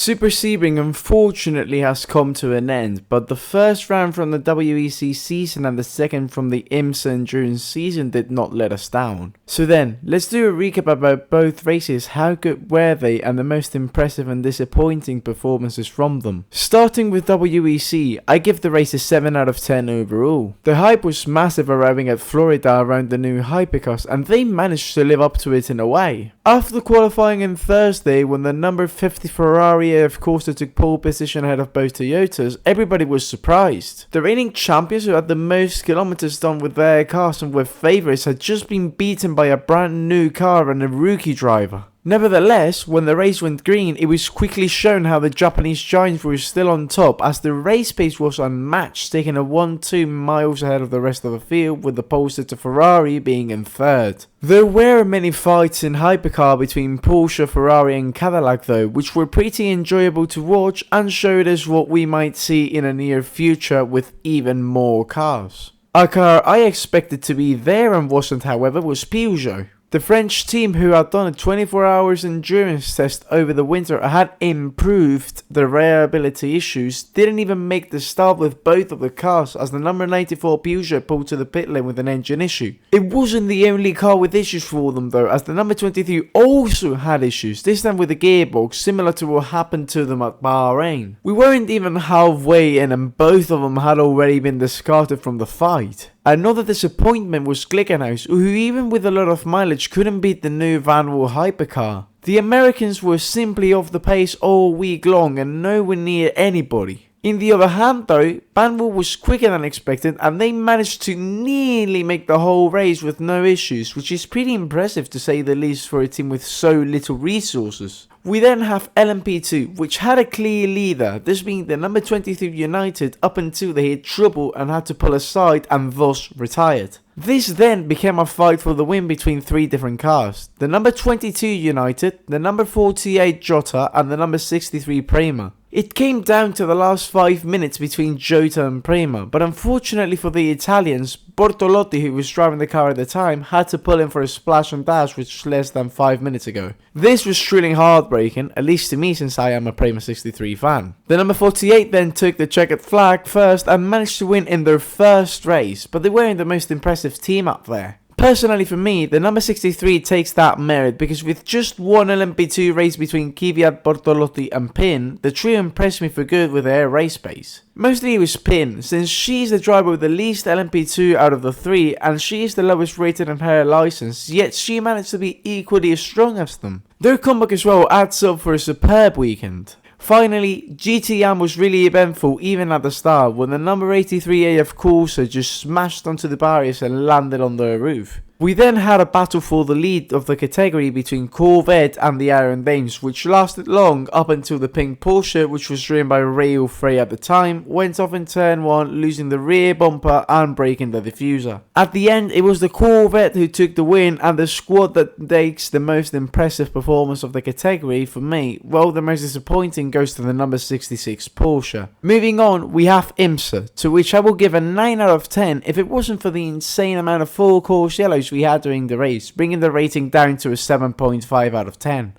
Super Sebring unfortunately has come to an end, but the first round from the WEC season and the second from the IMSA Endurance season did not let us down. So then, let's do a recap about both races, how good were they, and the most impressive and disappointing performances from them. Starting with WEC, I give the race a 7 out of 10 overall. The hype was massive arriving at Florida around the new hypercars, and they managed to live up to it in a way. After qualifying on Thursday, when the number 50 Ferrari of course took pole position ahead of both Toyotas, everybody was surprised. The reigning champions who had the most kilometers done with their cars and were favourites had just been beaten by a brand new car and a rookie driver. Nevertheless, when the race went green, it was quickly shown how the Japanese giants were still on top, as the race pace was unmatched, taking a 1-2 miles ahead of the rest of the field, with the poster to Ferrari being in third. There were many fights in hypercar between Porsche, Ferrari and Cadillac though, which were pretty enjoyable to watch and showed us what we might see in a near future with even more cars. A car I expected to be there and wasn't, however, was Peugeot. The French team, who had done a 24 hours endurance test over the winter, had improved the reliability issues, didn't even make the start with both of the cars, as the number 94 Peugeot pulled to the pit lane with an engine issue. It wasn't the only car with issues for them though, as the number 23 also had issues, this time with the gearbox, similar to what happened to them at Bahrain. We weren't even halfway in and both of them had already been discarded from the fight. Another disappointment was Glickenhaus, who even with a lot of mileage couldn't beat the new Vanwall hypercar. The Americans were simply off the pace all week long and nowhere near anybody. In the other hand though, Vanwall was quicker than expected and they managed to nearly make the whole race with no issues, which is pretty impressive to say the least for a team with so little resources. We then have LMP2, which had a clear leader, this being the number 23 United, up until they hit trouble and had to pull aside and thus retired. This then became a fight for the win between three different cars: the number 22 United, the number 48 Jota and the number 63 Prema. It came down to the last 5 minutes between Jota and Prema, but unfortunately for the Italians, Bortolotti, who was driving the car at the time, had to pull in for a splash and dash which was less than 5 minutes ago. This was truly heartbreaking, at least to me since I am a Prema 63 fan. The number 48 then took the checkered flag first and managed to win in their first race, but they weren't the most impressive team up there. Personally for me, the number 63 takes that merit because with just one LMP2 race between Kvyat, Bortolotti and Pin, the trio impressed me for good with their race pace. Mostly it was Pin, since she is the driver with the least LMP2 out of the three and she is the lowest rated in her license, yet she managed to be equally as strong as them. Their comeback as well adds up for a superb weekend. Finally, GTM was really eventful even at the start, when the number 83 AF Corsa just smashed onto the barriers and landed on their roof. We then had a battle for the lead of the category between Corvette and the Iron Dames, which lasted long up until the pink Porsche, which was driven by Rail Frey at the time, went off in turn 1, losing the rear bumper and breaking the diffuser. At the end, it was the Corvette who took the win, and the squad that takes the most impressive performance of the category for me, well, the most disappointing goes to the number 66 Porsche. Moving on, we have IMSA, to which I will give a 9 out of 10 if it wasn't for the insane amount of full course yellows we had during the race, bringing the rating down to a 7.5 out of 10.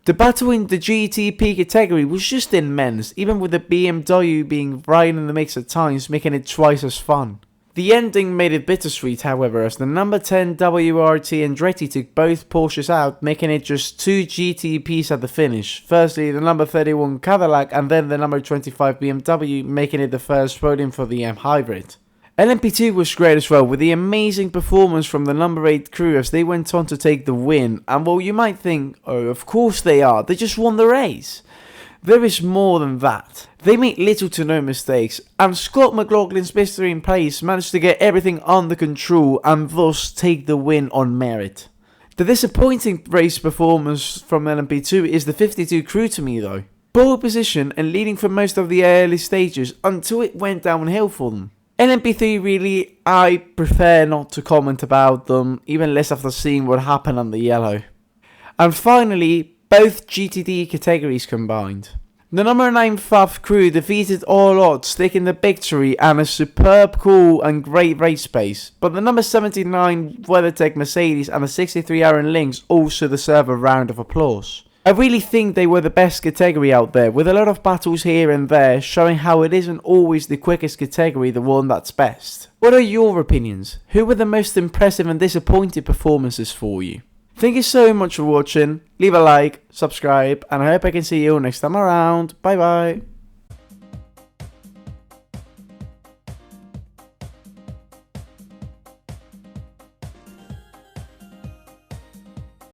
The battle in the GTP category was just immense, even with the BMW being right in the mix at times, making it twice as fun. The ending made it bittersweet, however, as the number 10 WRT Andretti took both Porsches out, making it just 2 GTPs at the finish. Firstly, the number 31 Cadillac and then the number 25 BMW, making it the first podium for the M Hybrid. LMP2 was great as well, with the amazing performance from the number 8 crew as they went on to take the win, and while you might think, oh of course they just won the race. There is more than that. They made little to no mistakes, and Scott McLaughlin's mystery in place managed to get everything under control and thus take the win on merit. The disappointing race performance from LMP2 is the 52 crew to me though. Pole position and leading for most of the early stages until it went downhill for them. LMP3 really, I prefer not to comment about them, even less after seeing what happened on the yellow. And finally, both GTD categories combined. The number 9 FAF crew defeated all odds, taking the victory and a superb, cool and great race pace, but the number 79 WeatherTech Mercedes and the 63 Aaron Lynx also deserve a round of applause. I really think they were the best category out there, with a lot of battles here and there, showing how it isn't always the quickest category the one that's best. What are your opinions? Who were the most impressive and disappointing performances for you? Thank you so much for watching, leave a like, subscribe, and I hope I can see you next time around. Bye bye.